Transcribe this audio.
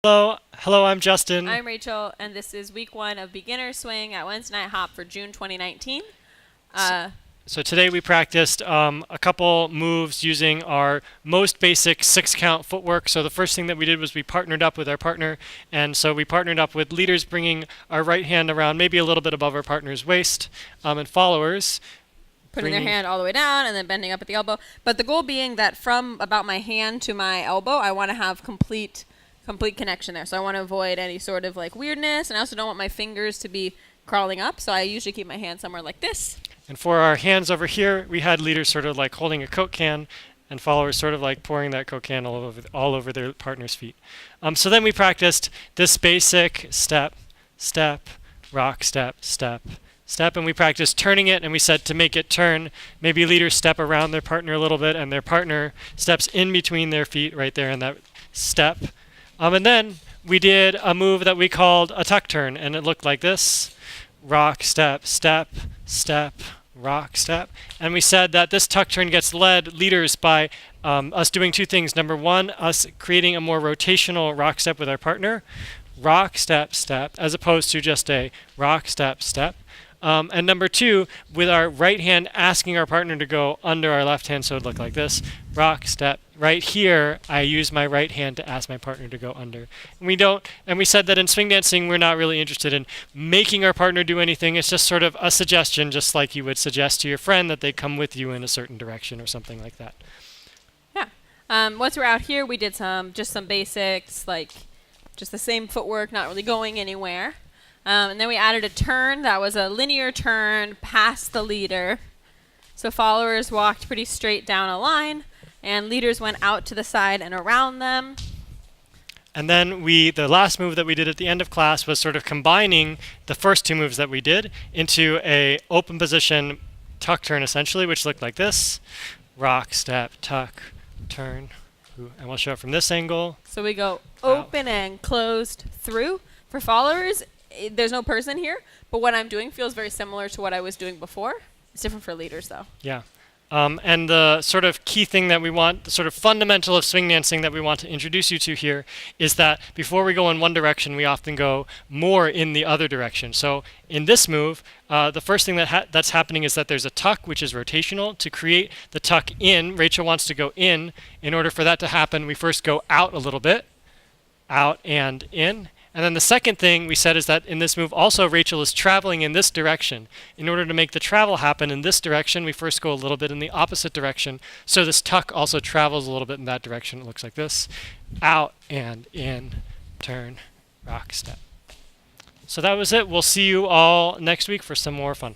Hello, I'm Justin. I'm Rachel, and this is week 1 of Beginner Swing at Wednesday Night Hop for June 2019. So, so today we practiced a couple moves using our most basic 6-count footwork. So the first thing that we did was we partnered up with our partner, and so we partnered up with leaders bringing our right hand around maybe a little bit above our partner's waist, and followers Putting their hand all the way down and then bending up at the elbow. But the goal being that from about my hand to my elbow, I want to have complete connection there. So I want to avoid any sort of like weirdness, and I also don't want my fingers to be crawling up. So I usually keep my hand somewhere like this. And for our hands over here, we had leaders sort of like holding a Coke can and followers sort of like pouring that Coke can all over their partner's feet. So then we practiced this basic step, step, rock, step, step, step, and we practiced turning it, and we said to make it turn, maybe leaders step around their partner a little bit, and their partner steps in between their feet right there in that step. And then we did a move that we called a tuck turn, and it looked like this. Rock, step, step, step, rock, step. And we said that this tuck turn gets led leaders by us doing two things. Number one, us creating a more rotational rock step with our partner. Rock, step, step, as opposed to just a rock, step, step. And number two, with our right hand asking our partner to go under our left hand, so it would look like this. Rock, step. Right here, I use my right hand to ask my partner to go under. And we said that in swing dancing, we're not really interested in making our partner do anything. It's just sort of a suggestion, just like you would suggest to your friend that they come with you in a certain direction or something like that. Yeah. Once we're out here, we did some basics, like just the same footwork, not really going anywhere. And then we added a turn that was a linear turn past the leader. So followers walked pretty straight down a line, and leaders went out to the side and around them. And then the last move that we did at the end of class was sort of combining the first two moves that we did into a open position tuck turn, essentially, which looked like this. Rock, step, tuck, turn. And we'll show it from this angle. So we go open and closed through. For followers, there's no person here, but what I'm doing feels very similar to what I was doing before. It's different for leaders, though. Yeah. And the sort of key thing that we want, the sort of fundamental of swing dancing that we want to introduce you to here is that before we go in one direction, we often go more in the other direction. So in this move, the first thing that's happening is that there's a tuck, which is rotational. To create the tuck in, Rachel wants to go in. In order for that to happen, we first go out a little bit, out and in. And then the second thing we said is that in this move also Rachel is traveling in this direction. In order to make the travel happen in this direction, we first go a little bit in the opposite direction. So this tuck also travels a little bit in that direction. It looks like this. Out and in, turn, rock, step. So that was it. We'll see you all next week for some more fun.